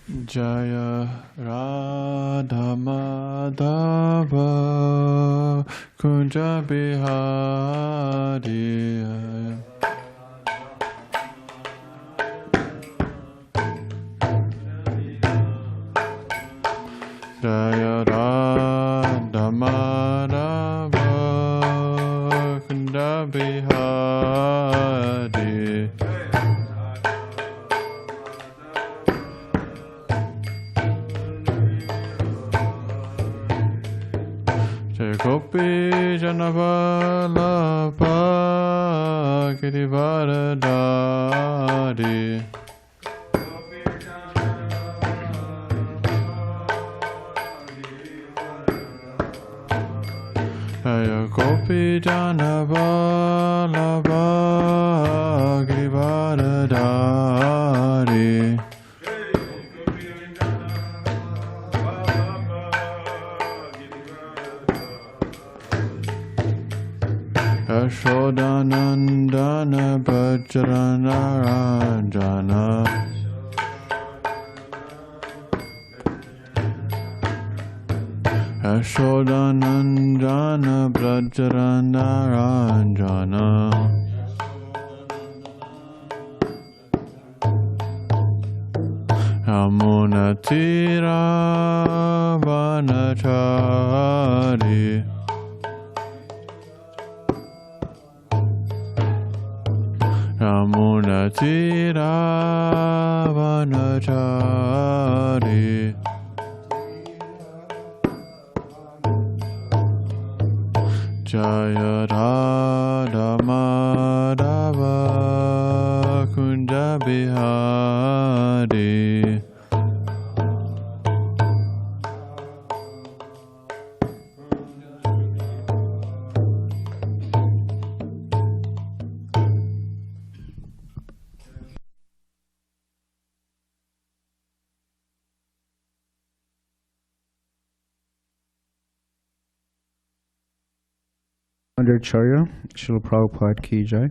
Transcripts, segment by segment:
Jaya Radha Madhava Kunja Bihari Jaya Radha Madhava Kunja Bihari Gopi Janavalabha Girivardhari Jaya Gopi Janavalabha Girivardhari Yashodanandana Bajrana Ranjana Yashodanandana Bajrana Ranjana Yamunatira Vanachari Yamunatira Vanachari Jaya Radha Madhava Kunja Bihari Acharya, Srila Prabhupada Ki Jai,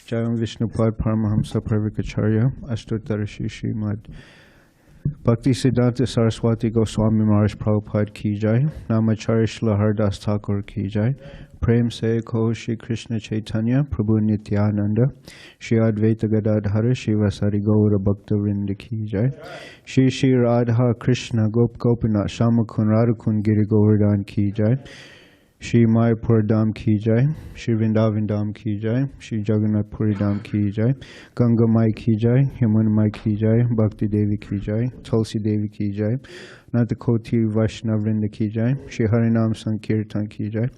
Jayam Vishnupad Paramahamsa Pravikacharya, Ashtottara Srimad Bhakti Siddhanta Saraswati Goswami Maharaj Prabhupada Ki Jai, Namacharya Srila Hardas Thakur Ki Jai, Prem Se Ko Shri Krishna Chaitanya, Prabhu Nityananda, Shri Advaita Gadadhara, Shri Vasari Gaura Bhakta Vrinda Ki Jai, Shri Shri Radha Krishna Gop Gopinath Shamakun Radhakun Giri Govardhan Ki Jai, Shri Mayapur Dham Ki Jai, Shri Vrindavan Dham Ki Jai, Shri Jagannath Puri Dham Ki Jai, Ganga Mai Ki Jai, Yamuna Mai Ki Jai, Bhakti Devi Ki Jai, Tulsi Devi Ki Jai, Natakoti Vaishnav Vrinda Ki Jai, Shri Harinam Sankirtan Ki Jai,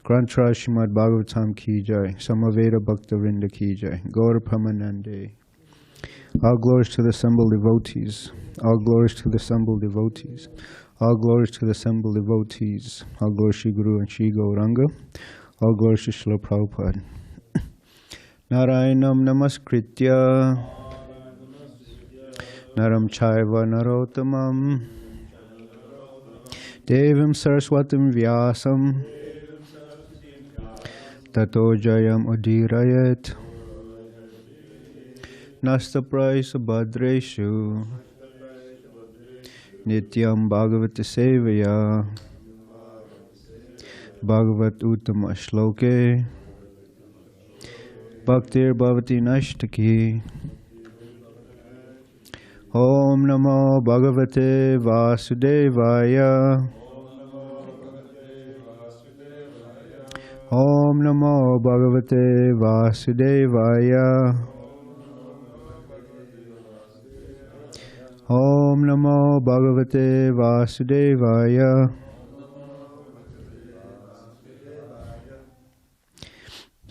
Grantra Srimad Bhagavatam Ki Jai, Samaveda Bhakta Vrinda Ki Jai, Gaur Pramanande. All glories to the assembled devotees, all glories to the assembled devotees. All glories to the assembled devotees. All glories to Guru and Shri Gauranga. All glories to Srila Prabhupada. Narayanam Namaskritya Naram Chaiva Narottamam Devim Saraswatim Vyasam Tato Jayam Udirayat Nastaprai Subhadreshu Nityam Bhagavata Sevaya Bhagavat Uttama Shloke Bhaktir Bhavati Nashtaki Om Namo Bhagavate Vasudevaya Om Namo Bhagavate Vasudevaya Om Namo Bhagavate Vasudevaya.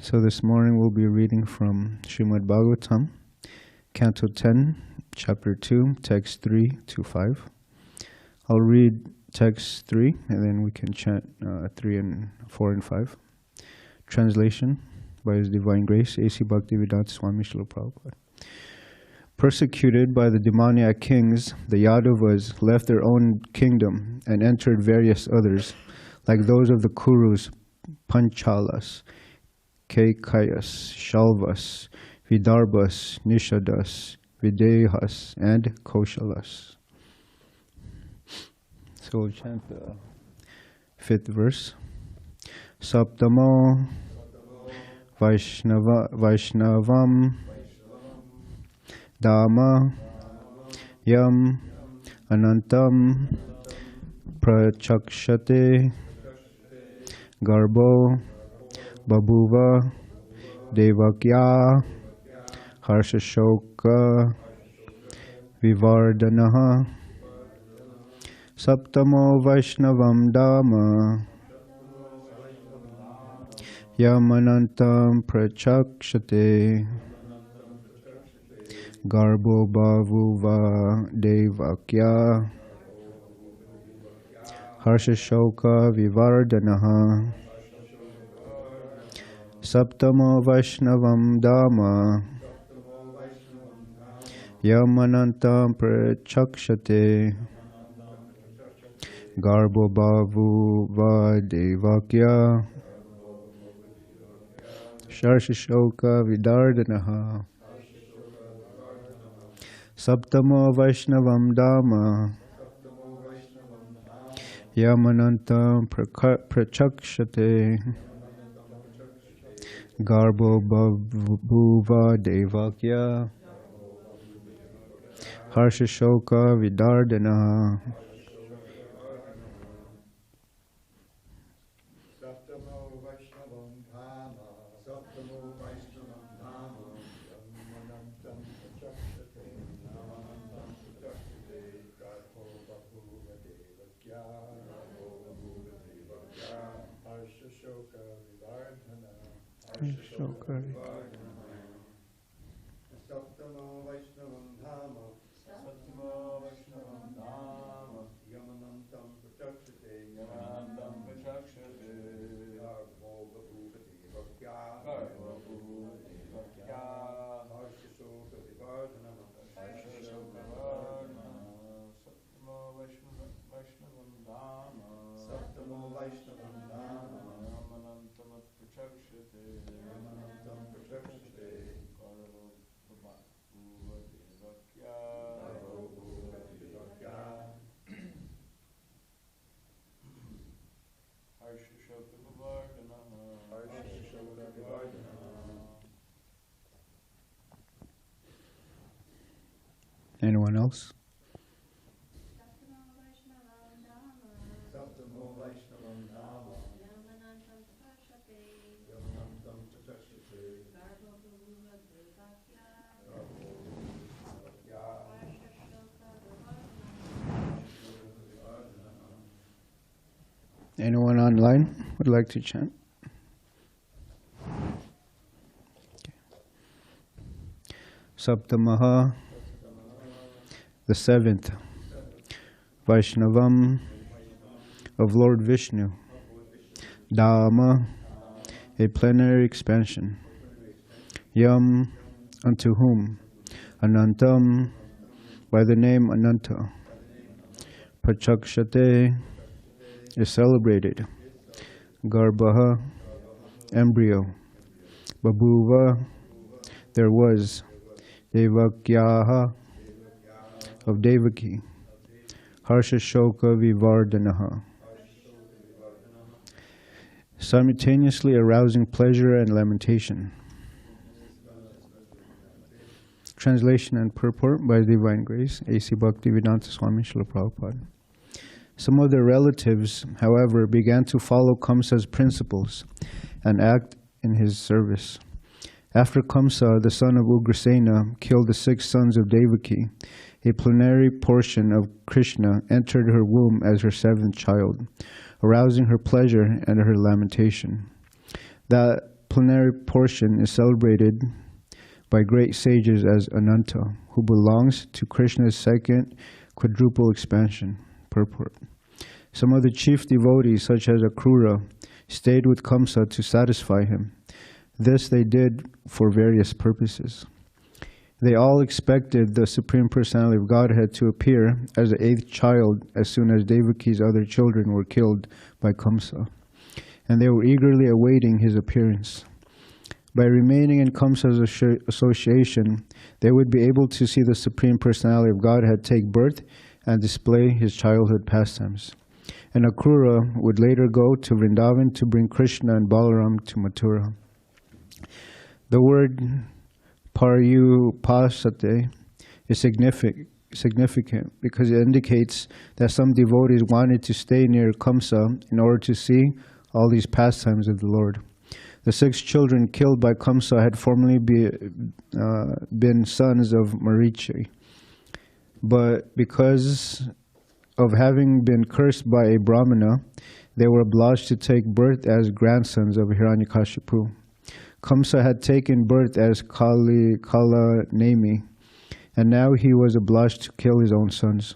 So this morning we'll be reading from Srimad Bhagavatam, Canto 10, Chapter 2, Text 3 to 5. I'll read Text 3 and then we can chant 3 and 4 and 5. Translation by His Divine Grace, A.C. Bhaktivedanta Swami Srila Prabhupada. Persecuted by the demoniac kings, the Yadavas left their own kingdom and entered various others, like those of the Kurus, Panchalas, Kaikayas, Shalvas, Vidarbhas, Nishadas, Videhas, and Koshalas. So we'll chant the 5th verse. Saptamo Vaishnavam Dhamma Yam Anantam Prachakshate Garbo Babuva Devakya Harshashoka Vivardhanaha Saptamo Vaishnavam Dhamma Yamanantam Prachakshate Garbo Bavuva Devakya Harshashoka Vivardhanaha Saptamo Vaishnavam Dhamma Yamanantam Prachakshate Garbo Bavuva Devakya Harshashoka Vivardhanaha Saptamo Vaishnavam Dhamma Yamanantam Prachakshate Garbo Bavuva Devakya Harshashoka Vivardhanaha Anyone else? Anyone online would like to chant? Okay. Saptamaha, the 7th, Vaishnavam of Lord Vishnu, Dhamma, a plenary expansion, Yam, unto whom, Anantam, by the name Ananta, Prachakshate, is celebrated, Garbha, embryo, Babuva, there was, Devakyaha, of Devakī, Harshashoka Vivardhanaha, simultaneously arousing pleasure and lamentation. Translation and purport by Divine Grace, A.C. Bhaktivedanta Swami Srila Prabhupada. Some of their relatives, however, began to follow Kaṁsa's principles and act in his service. After Kaṁsa, the son of Ugrasena, killed the 6 sons of Devakī, a plenary portion of Krishna entered her womb as her 7th child, arousing her pleasure and her lamentation. That plenary portion is celebrated by great sages as Ananta, who belongs to Krishna's 2nd quadruple expansion. Purport. Some of the chief devotees, such as Akrura, stayed with Kaṁsa to satisfy him. This they did for various purposes. They all expected the Supreme Personality of Godhead to appear as the 8th child as soon as Devakī's other children were killed by Kaṁsa, and they were eagerly awaiting his appearance. By remaining in Kaṁsa's association, they would be able to see the Supreme Personality of Godhead take birth and display his childhood pastimes. and Akrura would later go to Vrindavan to bring Krishna and Balaram to Mathura. The word Paryupasate is significant because it indicates that some devotees wanted to stay near Kaṁsa in order to see all these pastimes of the Lord. The 6 children killed by Kaṁsa had formerly been sons of Marīci, but because of having been cursed by a brāhmaṇa, they were obliged to take birth as grandsons of Hiraṇyakaśipu. Kaṁsa had taken birth as Kālanemi, and now he was obliged to kill his own sons.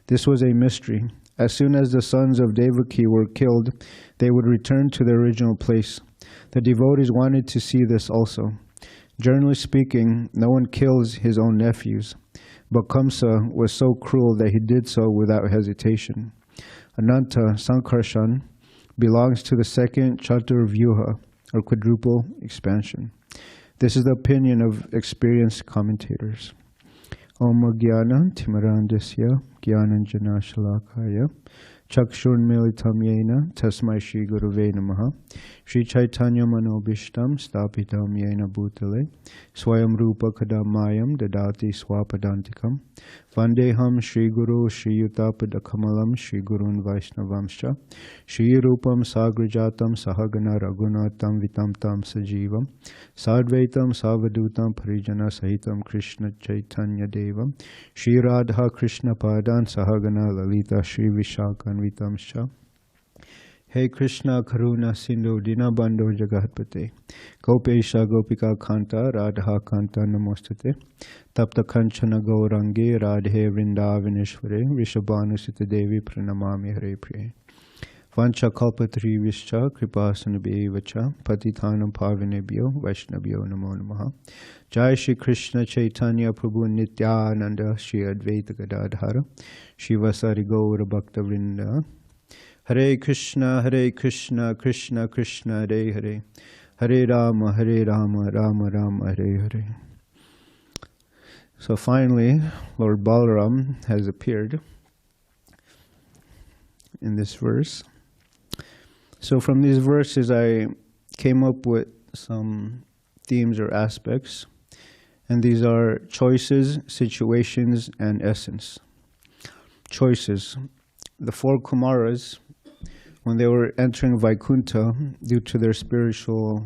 This was a mystery. As soon as the sons of Devakī were killed, they would return to their original place. The devotees wanted to see this also. Generally speaking, no one kills his own nephews, but Kaṁsa was so cruel that he did so without hesitation. Ananta Sankarshan belongs to the second Chaturvyuha, or quadruple expansion. This is the opinion of experienced commentators. Om Jnana Timarandasya Jnananjana Shalakaya Chakshurmilitam Yena Tasmai Shri Gurave Namaha Shri Chaitanya Manobishtam Stapitam Yena Bhutale Swayam Rupa Kadamayam Dadati Swapadantikam Vandeham Shri Guru Shri Yutapadakamalam Shri Gurun Vaishnavamscha Shri Rupam Sagrajatam Sahagana Ragunatam Vitam Tam Sajivam Sadvaitam Savadutam Parijana Sahitam Krishna Chaitanya Devam Shri Radha Krishna Padan Sahagana Lalita Shri Vishakan Vitamscha. Hey Krishna Karuna Sindhu Dinabandho Jagatpate Gopesha Gopika Kanta Radha Kanta Namostate Tapta Kanchana Gaurangi Radhe Vrindavaneshware Rishabhanusita Devi Pranamami Hare Priye Vancha Kalpatri Vischa Kripasanabhi Vacha Patitanam Pavinebhyo Vaishnavyo Namo Namaha Jai Shri Krishna Chaitanya Prabhu Nityananda Shri Advaita Gadadhara Shivasari Gaura Bhakta Vrinda Hare Krishna, Krishna Krishna, Hare Hare, Hare Rama, Rama Rama, Hare Hare. So finally, Lord Balaram has appeared in this verse. So from these verses, I came up with some themes or aspects, and these are choices, situations, and essence. Choices. The 4 Kumaras, when they were entering Vaikuntha, due to their spiritual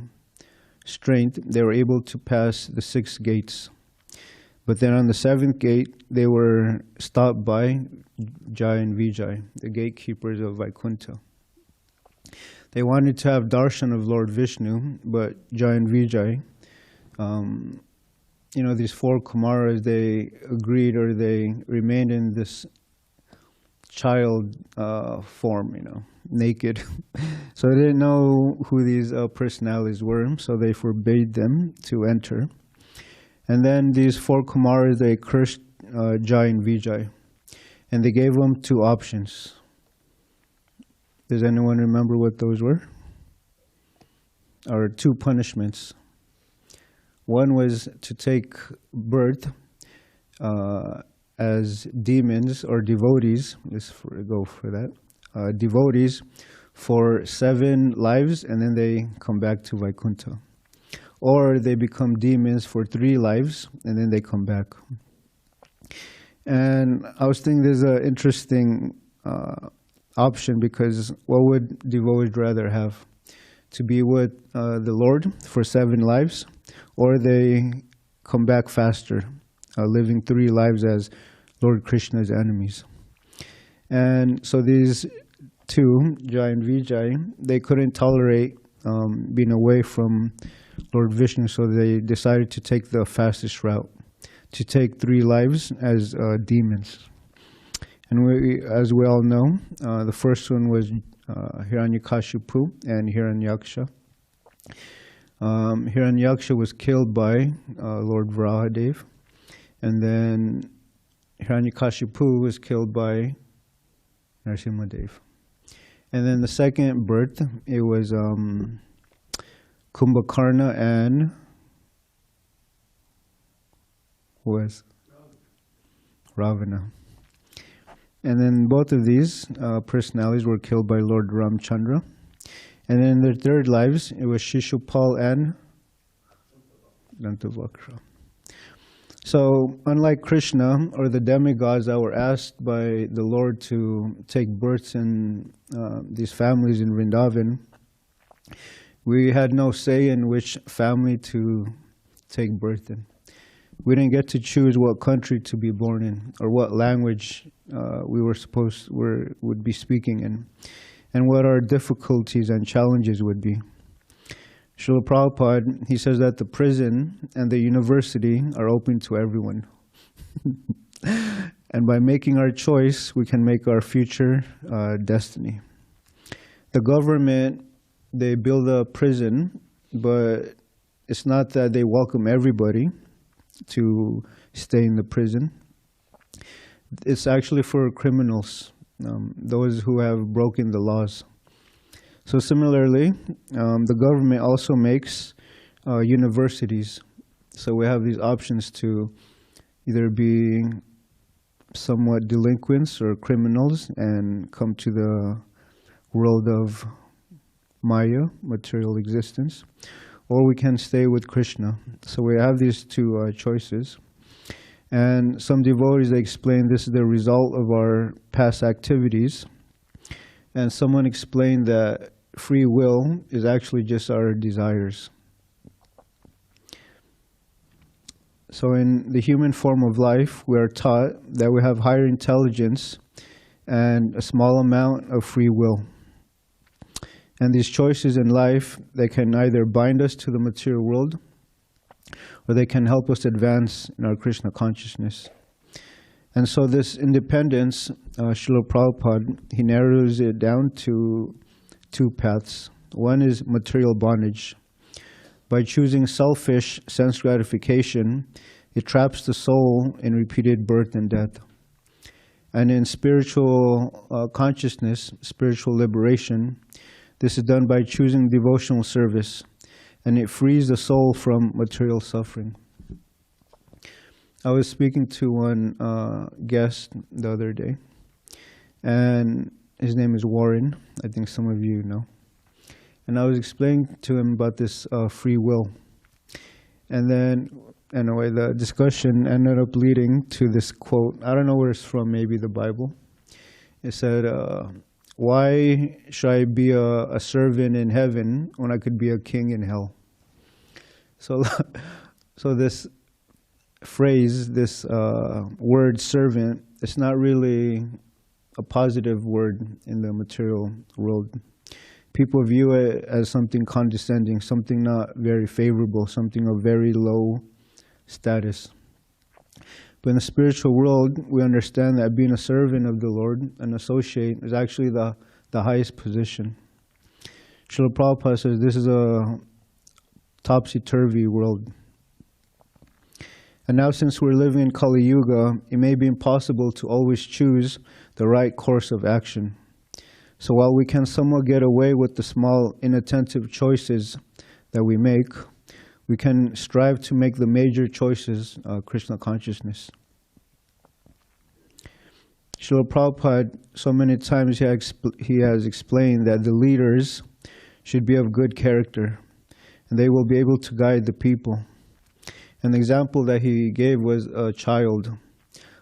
strength, they were able to pass the 6 gates. But then on the 7th gate, they were stopped by Jai and Vijay, the gatekeepers of Vaikuntha. They wanted to have darshan of Lord Vishnu, but Jai and Vijay, these 4 Kumaras, they agreed, or they remained in this child form, naked. So they didn't know who these personalities were, so they forbade them to enter. And then these 4 Kumaras, they cursed Jai and Vijay, and they gave them 2 options. Does anyone remember what those were? Or 2 punishments. One was to take birth as demons or devotees. Let's go for that. Devotees for 7 lives, and then they come back to Vaikuntha. Or they become demons for 3 lives, and then they come back. And I was thinking there's an interesting option, because what would devotees rather have? To be with the Lord for 7 lives, or they come back faster, living 3 lives as Lord Krishna's enemies. And so these 2, Jai and Vijay, they couldn't tolerate being away from Lord Vishnu, so they decided to take the fastest route, to take 3 lives as demons. And as we all know, the first one was Hiraṇyakaśipu and Hiraṇyaksha. Hiraṇyaksha was killed by Lord Varahadev, and then Hiraṇyakaśipu was killed by Narasimhadev. And then the second birth, it was Kumbhakarna and who was? Ravana. And then both of these personalities were killed by Lord Ramchandra. And then in their third lives, it was Shishupal and Dantavakra. So, unlike Krishna or the demigods that were asked by the Lord to take births in these families in Vrindavan, we had no say in which family to take birth in. We didn't get to choose what country to be born in or what language we would be speaking in, and what our difficulties and challenges would be. Srila Prabhupada, he says that the prison and the university are open to everyone. And by making our choice, we can make our future destiny. The government, they build a prison, but it's not that they welcome everybody to stay in the prison. It's actually for criminals, those who have broken the laws. So similarly, the government also makes universities. So we have these options to either be somewhat delinquents or criminals and come to the world of Maya, material existence, or we can stay with Krishna. So we have these two choices. And some devotees, they explain this is the result of our past activities. And someone explained that free will is actually just our desires. So in the human form of life, we are taught that we have higher intelligence and a small amount of free will. And these choices in life, they can either bind us to the material world, or they can help us advance in our Krishna consciousness. And so this independence, Srila Prabhupada, he narrows it down to two paths. One is material bondage. By choosing selfish sense gratification, it traps the soul in repeated birth and death. And in spiritual consciousness, spiritual liberation, this is done by choosing devotional service, and it frees the soul from material suffering. I was speaking to one guest the other day, and his name is Warren. I think some of you know. And I was explaining to him about this free will. And then, anyway, the discussion ended up leading to this quote. I don't know where it's from, maybe the Bible. It said, why should I be a servant in heaven when I could be a king in hell? So this phrase, this word servant, it's not really a positive word in the material world. People view it as something condescending, something not very favorable, something of very low status. But in the spiritual world, we understand that being a servant of the Lord, an associate, is actually the highest position. Srila Prabhupada says this is a topsy-turvy world. And now since we're living in Kali Yuga, it may be impossible to always choose the right course of action. So while we can somewhat get away with the small inattentive choices that we make, we can strive to make the major choices, Krishna consciousness. Srila Prabhupada, so many times he has explained that the leaders should be of good character, and they will be able to guide the people. An example that he gave was a child.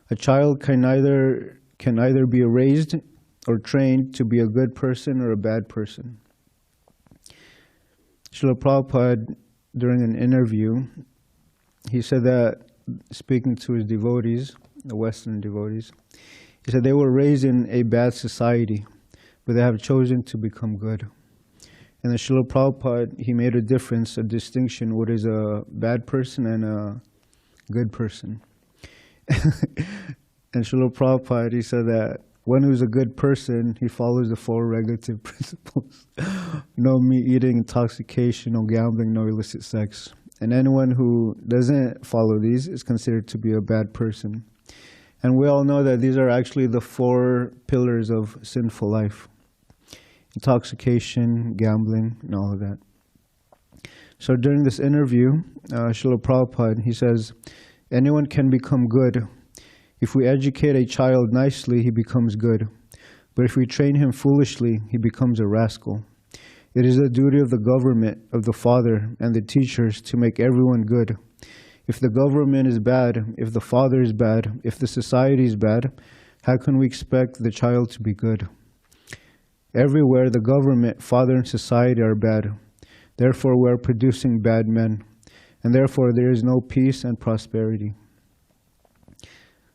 A child can either be raised or trained to be a good person or a bad person. Srila Prabhupada, during an interview, he said that, speaking to his devotees, the Western devotees, he said they were raised in a bad society, but they have chosen to become good. And the Srila Prabhupada, he made a difference, a distinction, what is a bad person and a good person. And Srila Prabhupada, he said that one who's a good person, he follows the 4 regulative principles. No meat eating, intoxication, no gambling, no illicit sex. And anyone who doesn't follow these is considered to be a bad person. And we all know that these are actually the 4 pillars of sinful life. Intoxication, gambling, and all of that. So during this interview, Srila Prabhupada, he says, anyone can become good If we educate a child nicely, he becomes good. But if we train him foolishly, he becomes a rascal. It is the duty of the government, of the father, and the teachers to make everyone good. If the government is bad, if the father is bad, if the society is bad, how can we expect the child to be good? Everywhere the government, father, and society are bad. Therefore we are producing bad men, and therefore there is no peace and prosperity.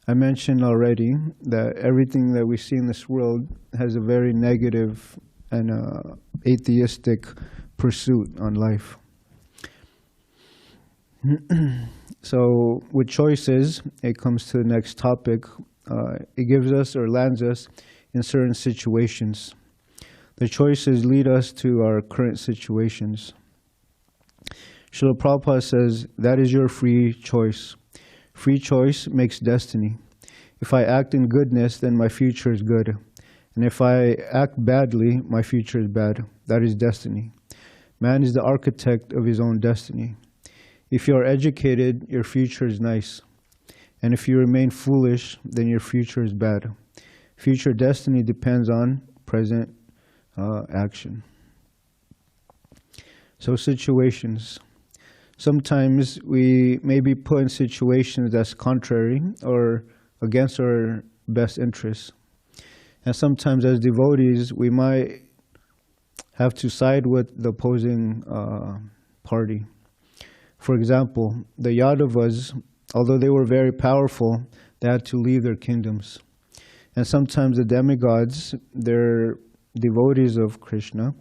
I mentioned already that everything that we see in this world has a very negative and atheistic pursuit on life. So with choices, it comes to the next topic. It gives us or lands us in certain situations. The choices lead us to our current situations. Srila Prabhupada says, that is your free choice. Free choice makes destiny. If I act in goodness, then my future is good. And if I act badly, my future is bad. That is destiny. Man is the architect of his own destiny. If you are educated, your future is nice. And if you remain foolish, then your future is bad. Future destiny depends on present action. So situations. Sometimes we may be put in situations that's contrary or against our best interests. And sometimes as devotees, we might have to side with the opposing party. For example, the Yadavas, although they were very powerful, they had to leave their kingdoms. And sometimes the demigods, they're devotees of Krishna,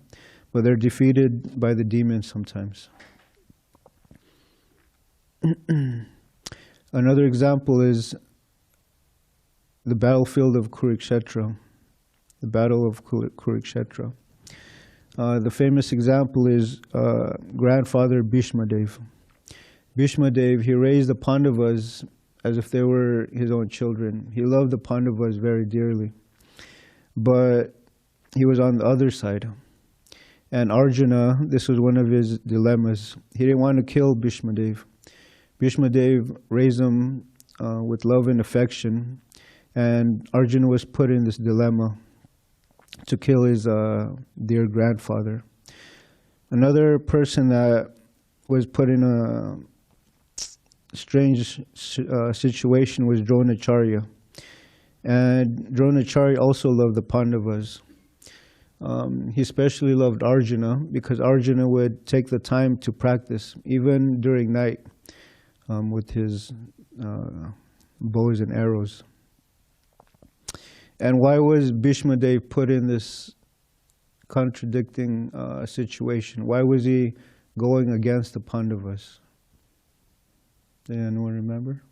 but they're defeated by the demons sometimes. Another example is the battlefield of Kurukshetra, the battle of Kurukshetra. The famous example is grandfather Bhishma Dev. Bhishma Dev, he raised the Pandavas as if they were his own children. He loved the Pandavas very dearly. But he was on the other side. And Arjuna, this was one of his dilemmas. He didn't want to kill Bhishma Dev. Bhishma Dev raised him with love and affection. And Arjuna was put in this dilemma to kill his dear grandfather. Another person that was put in a strange situation was Dronacharya. And Dronacharya also loved the Pandavas. He especially loved Arjuna because Arjuna would take the time to practice, even during night, with his bows and arrows. And why was Bhishma Dev put in this contradicting situation? Why was he going against the Pandavas? Does anyone remember?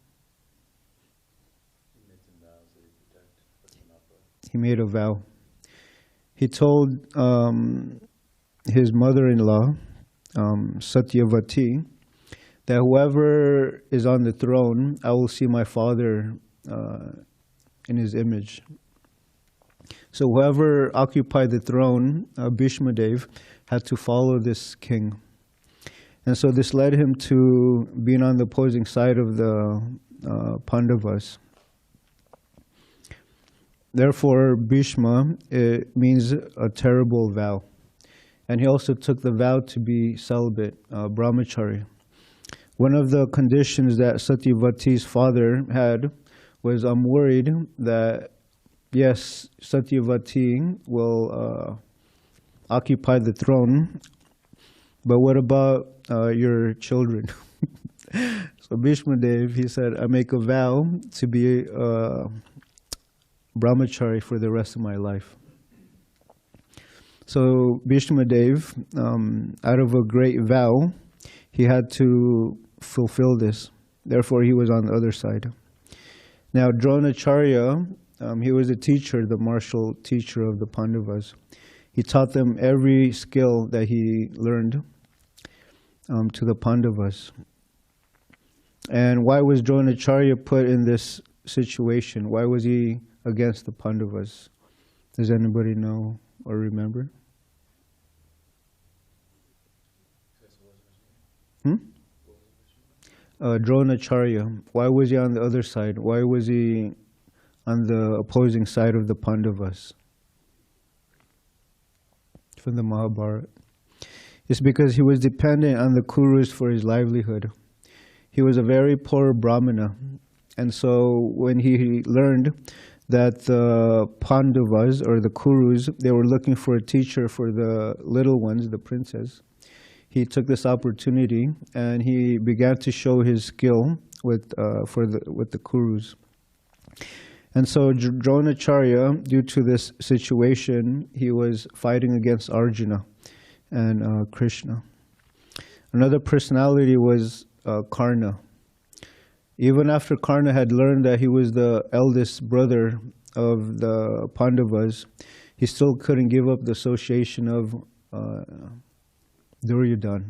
He made a vow. He told his mother-in-law, Satyavati, that whoever is on the throne, I will see my father in his image. So whoever occupied the throne, Bhishma Dev, had to follow this king. And so this led him to being on the opposing side of the Pandavas. Therefore, Bhishma, it means a terrible vow. And he also took the vow to be celibate, brahmachari. One of the conditions that Satyavati's father had was, I'm worried that, yes, Satyavati will occupy the throne, but what about your children? So Bhishma Dev, he said, I make a vow to be brahmachari for the rest of my life. So Bhishma Dev, out of a great vow, he had to fulfill this. Therefore, he was on the other side. Now, Dronacharya, he was a teacher, the martial teacher of the Pandavas. He taught them every skill that he learned to the Pandavas. And why was Dronacharya put in this situation? Why was he against the Pandavas? Does anybody know or remember? Dronacharya, why was he on the other side? Why was he on the opposing side of the Pandavas? From the Mahabharata. It's because he was dependent on the Kurus for his livelihood. He was a very poor brāhmaṇa. And so when he learned that the Pandavas, or the Kurus, they were looking for a teacher for the little ones, the princes, he took this opportunity and he began to show his skill with the Kurus. And so Dronacharya, due to this situation, he was fighting against Arjuna and Krishna. Another personality was Karna. Even after Karna had learned that he was the eldest brother of the Pandavas, he still couldn't give up the association of Duryodhana.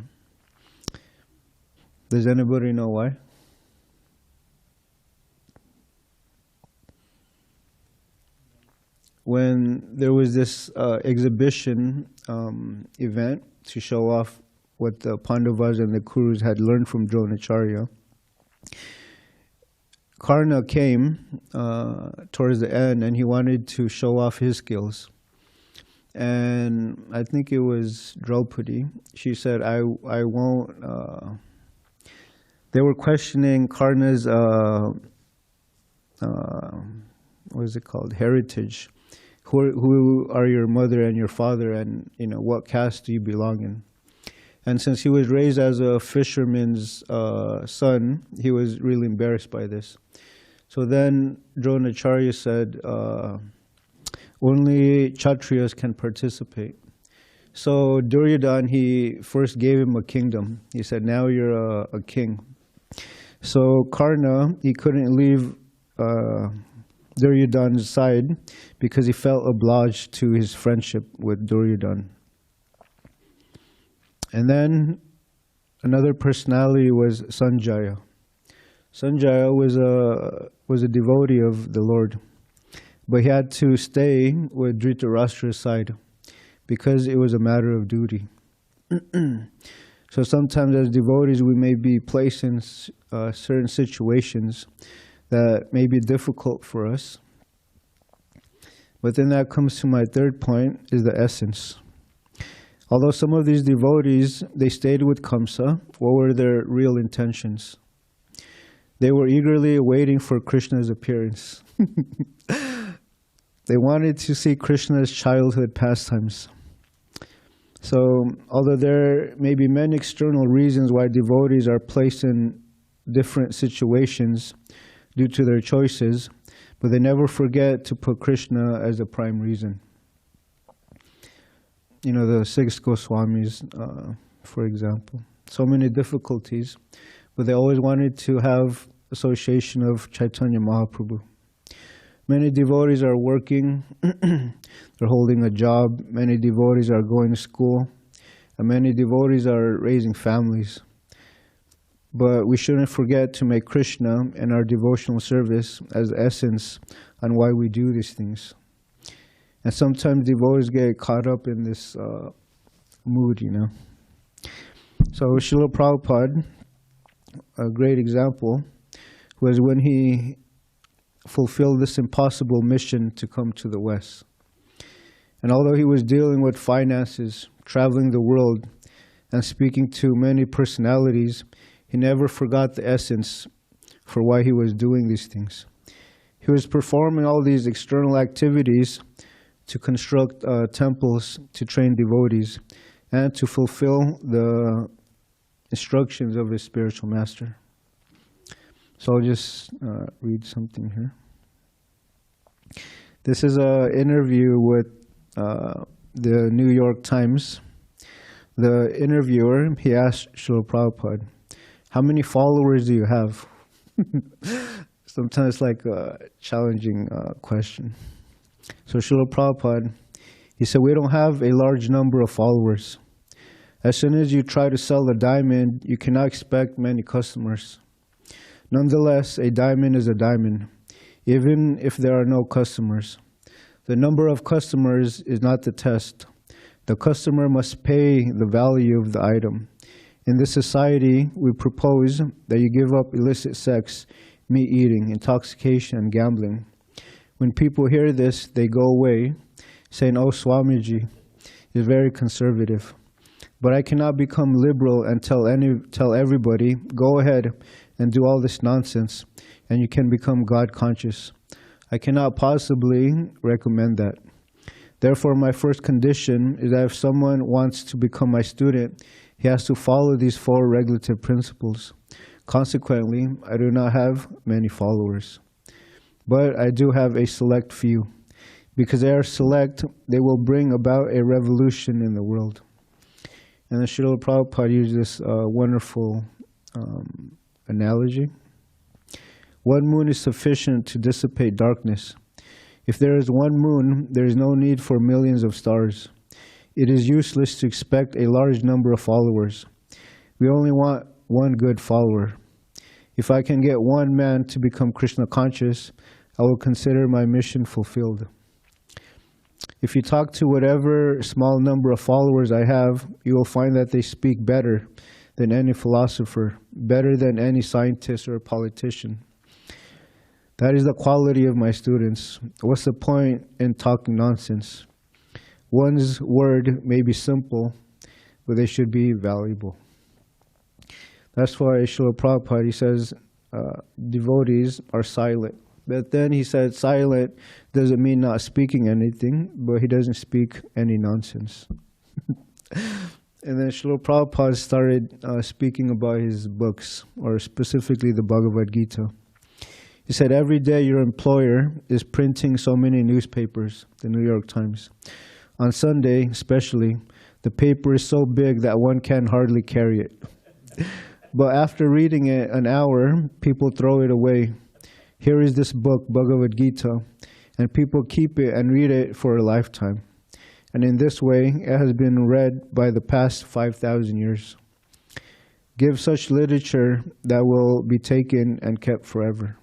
Does anybody know why? When there was this exhibition event to show off what the Pandavas and the Kurus had learned from Dronacharya, Karna came towards the end and he wanted to show off his skills. And I think it was Draupadi. She said, I won't... They were questioning Karna's, what is it called, heritage. Who are your mother and your father, and what caste do you belong in? And since he was raised as a fisherman's son, he was really embarrassed by this. So then Dronacharya said, only Kshatriyas can participate. So Duryodhana, he first gave him a kingdom. He said, now you're a king. So Karna, he couldn't leave Duryodhana's side because he felt obliged to his friendship with Duryodhana. And then another personality was Sanjaya. Sanjaya was a devotee of the Lord, but he had to stay with Dhritarashtra's side because it was a matter of duty. So sometimes as devotees we may be placed in certain situations that may be difficult for us. But then that comes to my third point, is the essence. Although some of these devotees, they stayed with Kaṁsa, what were their real intentions? They were eagerly awaiting for Krishna's appearance. They wanted to see Krishna's childhood pastimes. So, although there may be many external reasons why devotees are placed in different situations due to their choices, but they never forget to put Krishna as the prime reason. The 6 Goswamis, for example. So many difficulties, but they always wanted to have association of Chaitanya Mahaprabhu. Many devotees are working, they're holding a job, many devotees are going to school, and many devotees are raising families. But we shouldn't forget to make Krishna and our devotional service as the essence on why we do these things. And sometimes devotees get caught up in this mood, So Srila Prabhupada, a great example, was when he fulfilled this impossible mission to come to the West. And although he was dealing with finances, traveling the world, and speaking to many personalities, he never forgot the essence for why he was doing these things. He was performing all these external activities to construct temples, to train devotees, and to fulfill the instructions of his spiritual master. So I'll just read something here. This is an interview with the New York Times. The interviewer, he asked Srila Prabhupada, how many followers do you have? Sometimes like a challenging question. So Srila Prabhupada, he said, we don't have a large number of followers. As soon as you try to sell a diamond, you cannot expect many customers. Nonetheless, a diamond is a diamond, even if there are no customers. The number of customers is not the test. The customer must pay the value of the item. In this society, we propose that you give up illicit sex, meat eating, intoxication, and gambling. When people hear this, they go away, saying, "Oh, Swamiji is very conservative." But I cannot become liberal and tell everybody, "Go ahead and do all this nonsense, and you can become God conscious." I cannot possibly recommend that. Therefore, my first condition is that if someone wants to become my student, he has to follow these 4 regulative principles. Consequently, I do not have many followers. But I do have a select few. Because they are select, they will bring about a revolution in the world. And the Srila Prabhupada used this wonderful analogy. One moon is sufficient to dissipate darkness. If there is one moon, there is no need for millions of stars. It is useless to expect a large number of followers. We only want one good follower. If I can get one man to become Krishna conscious, I will consider my mission fulfilled. If you talk to whatever small number of followers I have, you will find that they speak better than any philosopher, better than any scientist or politician. That is the quality of my students. What's the point in talking nonsense? One's word may be simple, but they should be valuable. That's why Srila Prabhupada, he says, devotees are silent. But then he said silent doesn't mean not speaking anything, but he doesn't speak any nonsense. And then Srila Prabhupada started speaking about his books, or specifically the Bhagavad Gita. He said, every day your employer is printing so many newspapers, the New York Times. On Sunday, especially, the paper is so big that one can hardly carry it. But after reading it an hour, people throw it away. Here is this book, Bhagavad Gita, and people keep it and read it for a lifetime. And in this way, it has been read by the past 5,000 years. Give such literature that will be taken and kept forever.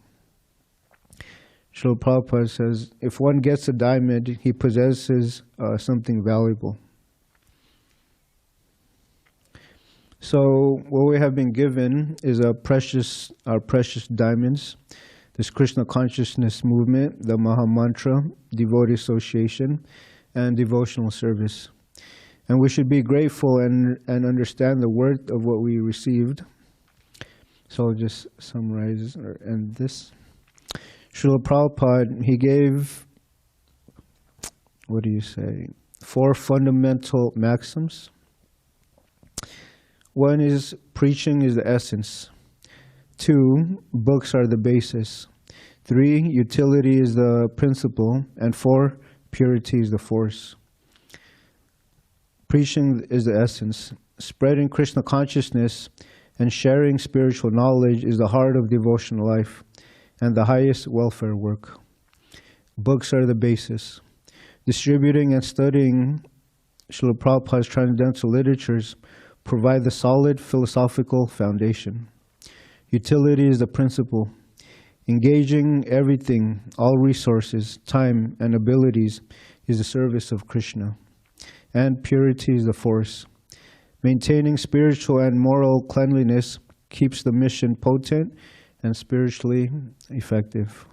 Srila Prabhupada says, if one gets a diamond, he possesses something valuable. So what we have been given is our precious diamonds, this Krishna consciousness movement, the Maha Mantra, devotee association, and devotional service. And we should be grateful and understand the worth of what we received. So I'll just summarize or end this. Srila Prabhupada, he gave, 4 fundamental maxims. One is preaching is the essence. 2, books are the basis. 3, utility is the principle. And 4, purity is the force. Preaching is the essence. Spreading Krishna consciousness and sharing spiritual knowledge is the heart of devotional life and the highest welfare work. Books are the basis. Distributing and studying Srila Prabhupada's transcendental literatures provide the solid philosophical foundation. Utility is the principle. Engaging everything, all resources, time, and abilities is the service of Krishna. And purity is the force. Maintaining spiritual and moral cleanliness keeps the mission potent and spiritually effective.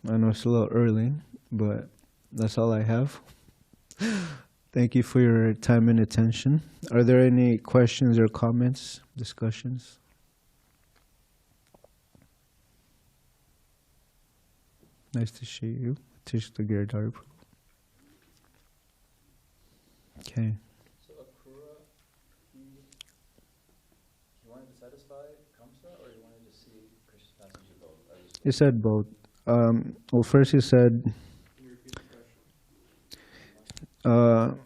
I know it's a little early, but that's all I have. Thank you for your time and attention. Are there any questions or comments, discussions? Nice to see you. Tishta Girdhar. Okay. So Akrura, he wanted to satisfy Kaṁsa, or he wanted to see Krishna's passage of both? He said both. Well, first he said, Can you repeat the question?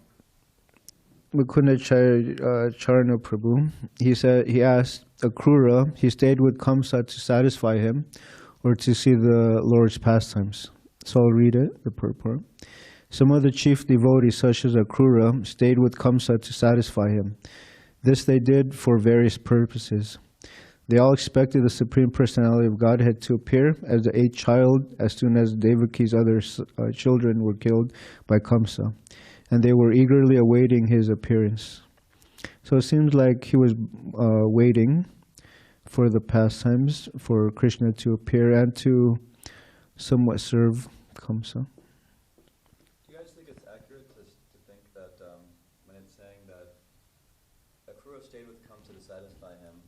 Mukunda Charana Prabhu, he asked Akrura, he stayed with Kaṁsa to satisfy him or to see the Lord's pastimes. So I'll read it, the purport. Some of the chief devotees, such as Akrura, stayed with Kaṁsa to satisfy him. This they did for various purposes. They all expected the Supreme Personality of Godhead to appear as the 8th child as soon as Devaki's other children were killed by Kaṁsa, and they were eagerly awaiting his appearance. So it seems like he was waiting for the pastimes for Krishna to appear and to somewhat serve Kaṁsa. Do you guys think it's accurate to think that when it's saying that Akrura stayed with Kaṁsa to satisfy him,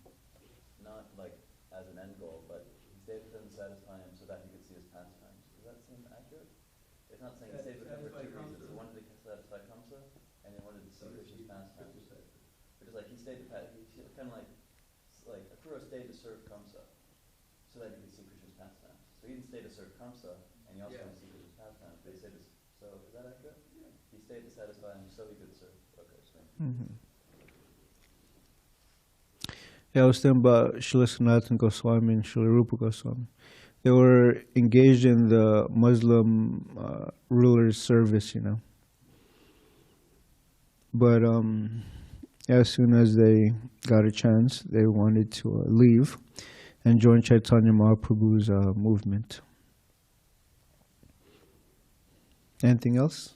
not like as an end goal, but he stayed with him to satisfy him so that he could see his pastimes? Does that seem accurate? It's not saying he stayed with him for two reasons. He wanted to satisfy Kaṁsa and he wanted to see Krishna's pastimes. Because like he stayed to kind of like Akrura stayed to serve Kaṁsa so that he could see Krishna's pastimes. So he didn't stay to serve Kaṁsa and he also wanted to see Krishna's pastimes. But he stayed to, so is that accurate? Yeah. He stayed to satisfy him so he could serve. Okay, so. Yeah, I was thinking about Srila Sanatana Goswami and Srila Rupa Goswami. They were engaged in the Muslim ruler's service, you know. But as soon as they got a chance, they wanted to leave and join Chaitanya Mahaprabhu's movement. Anything else?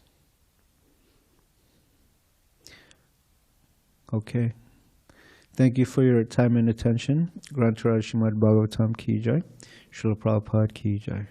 Okay. Thank you for your time and attention. Grantaraj Srimad Bhagavatam ki jai. Srila Prabhupada ki jai.